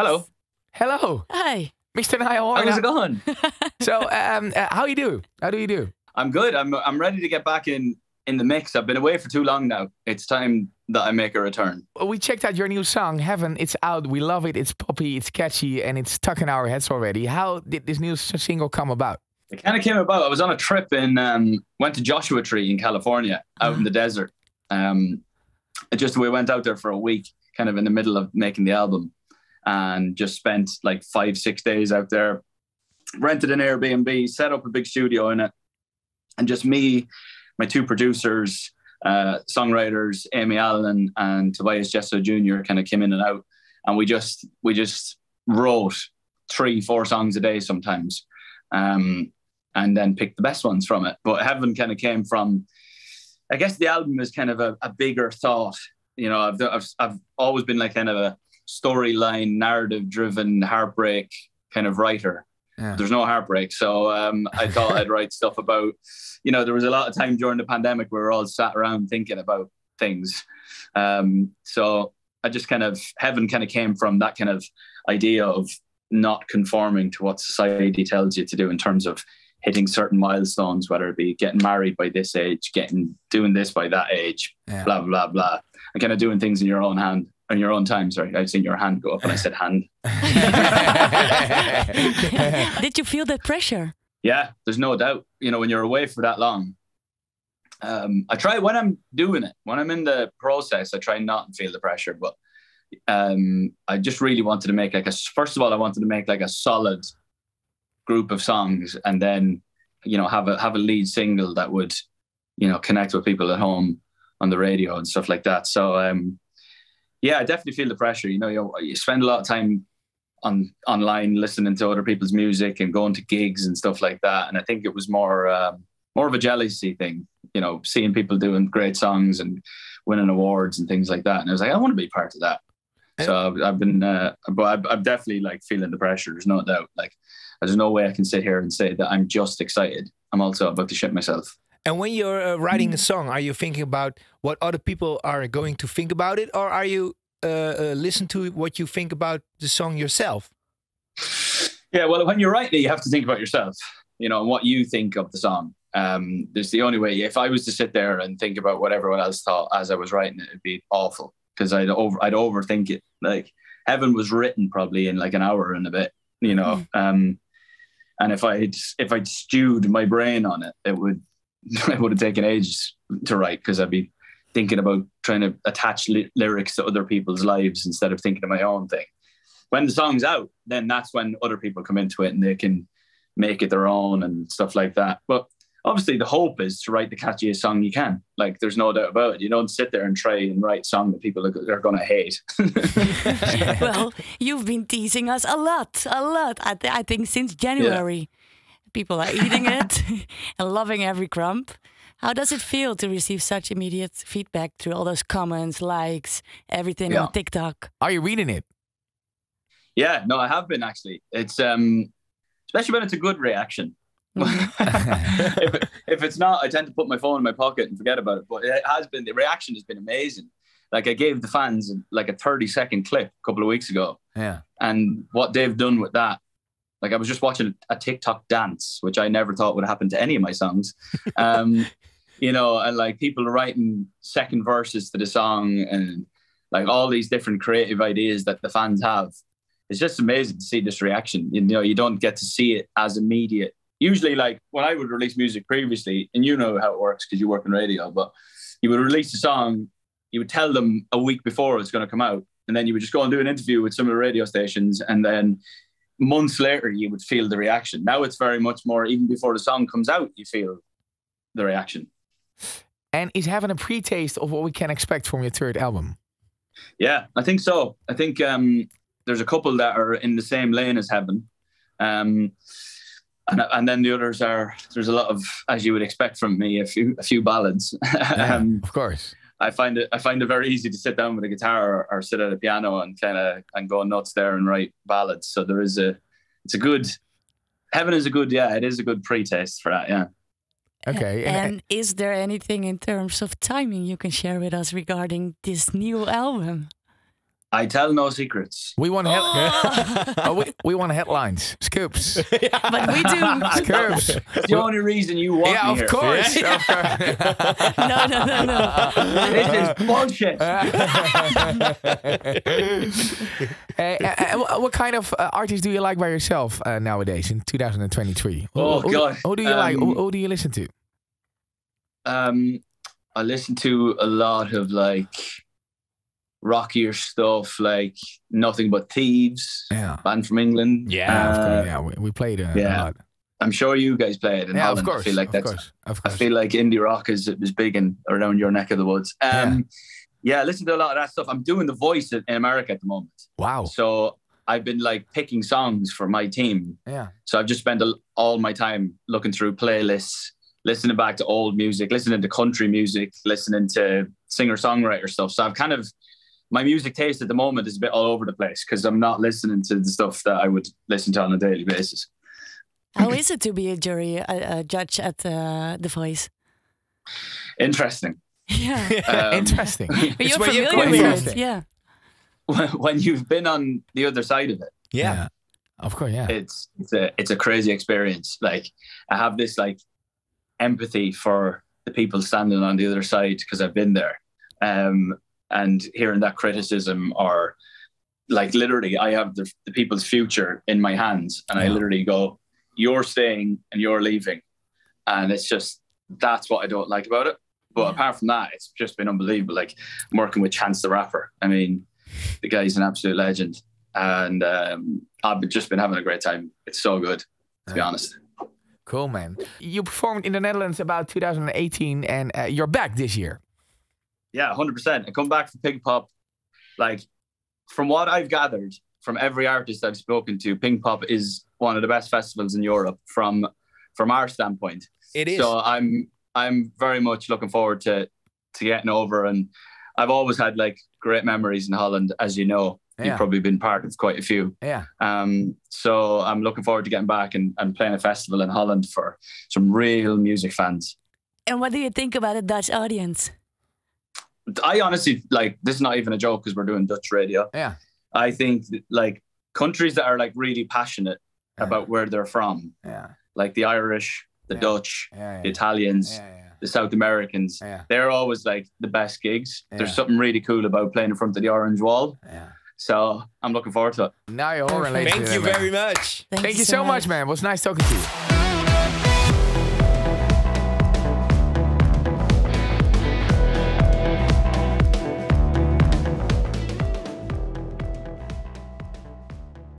Hello. Hello, Hi. Mr. Niall Horan. How's it going? So, how you do? How do you do? I'm good. I'm ready to get back in the mix. I've been away for too long now. It's time that I make a return. We checked out your new song, Heaven. It's out. We love it. It's poppy. It's catchy, and it's stuck in our heads already. How did this new single come about? It kind of came about. I was on a trip went to Joshua Tree in California, out in the desert. We went out there for a week, kind of in the middle of making the album, and just spent like 5-6 days out there. Rented an Airbnb, set up a big studio in it, and just me, my two producers, songwriters, Amy Allen and Tobias Jesso Jr. kind of came in and out, and we just wrote 3-4 songs a day sometimes, and then picked the best ones from it. But Heaven kind of came from, I guess the album is kind of a bigger thought. You know, I've always been like kind of a storyline, narrative-driven, heartbreak kind of writer. Yeah. There's no heartbreak. So I thought I'd write stuff about, you know, there was a lot of time during the pandemic where we were all sat around thinking about things. So I just Heaven kind of came from that kind of idea of not conforming to what society tells you to do in terms of hitting certain milestones, whether it be getting married by this age, doing this by that age, blah, blah, blah. And kind of doing things in your own hand. On your own time, sorry. I've seen your hand go up and I said hand. Did you feel that pressure? Yeah, there's no doubt. You know, when you're away for that long, I try when I'm doing it, when I'm in the process, I try not to feel the pressure. But I just really wanted to make first of all, I wanted to make like a solid group of songs, and then, you know, have a lead single that would, you know, connect with people at home on the radio and stuff like that. So, yeah, I definitely feel the pressure. You know, you spend a lot of time online listening to other people's music and going to gigs and stuff like that. And I think it was more of a jealousy thing, you know, seeing people doing great songs and winning awards and things like that. And I was like, I want to be part of that. So I've been, but I'm definitely like feeling the pressure. There's no doubt. Like, there's no way I can sit here and say that I'm just excited. I'm also about to shit myself. And when you're writing a song, are you thinking about what other people are going to think about it? Or are you listen to what you think about the song yourself? Yeah, well, when you're writing it, you have to think about yourself, you know, and what you think of the song. There's the only way. If I was to sit there and think about what everyone else thought as I was writing it, it'd be awful, because I'd overthink it. Like, Heaven was written probably in like an hour and a bit, you know. And if I'd stewed my brain on it, it would have taken ages to write, because I'd be thinking about trying to attach lyrics to other people's lives instead of thinking of my own thing. When the song's out, then that's when other people come into it and they can make it their own and stuff like that. But obviously the hope is to write the catchiest song you can. Like, there's no doubt about it. You don't sit there and try and write a song that people are going to hate. Well, you've been teasing us a lot. I think since January. Yeah. People are eating it and loving every crumb. How does it feel to receive such immediate feedback through all those comments, likes, everything on TikTok? Are you reading it? Yeah, no, I have been actually. It's especially when it's a good reaction. if it's not, I tend to put my phone in my pocket and forget about it. But the reaction has been amazing. Like, I gave the fans like a 30-second clip a couple of weeks ago. Yeah. And what they've done with that, like, I was just watching a TikTok dance, which I never thought would happen to any of my songs. You know, and like, people are writing second verses to the song and like all these different creative ideas that the fans have. It's just amazing to see this reaction. You know, you don't get to see it as immediate. Usually, like, when I would release music previously, and you know how it works because you work in radio, but you would release a song, you would tell them a week before it's going to come out, and then you would just go and do an interview with some of the radio stations, and then months later, you would feel the reaction. Now it's very much more, even before the song comes out, you feel the reaction. And is Heaven a pre-taste of what we can expect from your third album? Yeah, I think so. I think there's a couple that are in the same lane as Heaven. And then the others there's a lot of, as you would expect from me, a few ballads. Yeah, of course. I find it very easy to sit down with a guitar or sit at a piano and go nuts there and write ballads. So Heaven is a good pre-taste for that, yeah. Okay. And is there anything in terms of timing you can share with us regarding this new album? I tell no secrets. We want we want headlines, scoops. But we do. Scoops. It's the only reason you want me Of here. course. No. This is bullshit. What kind of artists do you like by yourself nowadays in 2023? Oh, God. Who do you like? Who do you listen to? I listen to a lot of like rockier stuff, like Nothing But Thieves, band from England. Of course, we played a lot. I'm sure you guys play it in Holland. Of course. I feel like of course. I feel like indie rock is big around your neck of the woods. I listen to a lot of that stuff. I'm doing The Voice in America at the moment. Wow. So I've been like picking songs for my team. Yeah. So I've just spent all my time looking through playlists, listening back to old music, listening to country music, listening to singer-songwriter stuff. So I've kind of, my music taste at the moment is a bit all over the place because I'm not listening to the stuff that I would listen to on a daily basis. How is it to be a judge at The Voice? Interesting. Yeah. Interesting. But you're familiar with it. Yeah. When you've been on the other side of it. Yeah. Of course, yeah. It's a crazy experience. Like I have this like empathy for the people standing on the other side because I've been there. And hearing that criticism, or like literally I have the people's future in my hands, and I literally go, you're staying and you're leaving. And it's just, that's what I don't like about it. But apart from that, it's just been unbelievable. Like I'm working with Chance the Rapper. I mean, the guy's an absolute legend. And I've just been having a great time. It's so good, to be honest. Cool, man. You performed in the Netherlands about 2018 and you're back this year. Yeah, 100%. I come back for Pink Pop. Like, from what I've gathered from every artist I've spoken to, Pink Pop is one of the best festivals in Europe from our standpoint. It is. So I'm very much looking forward to getting over. And I've always had like great memories in Holland, as you know. You've probably been part of quite a few. Yeah. So I'm looking forward to getting back and playing a festival in Holland for some real music fans. And what do you think about a Dutch audience? I honestly, like, this is not even a joke because we're doing Dutch radio. Yeah. I think that, like, countries that are like really passionate about where they're from, like the Irish, the Dutch, the Italians, the South Americans, they're always like the best gigs. There's something really cool about playing in front of the orange wall. So I'm looking forward to it. Niall Horan, ladies and Thank you gentlemen. very much. Thank you so much, man. It was nice talking to you.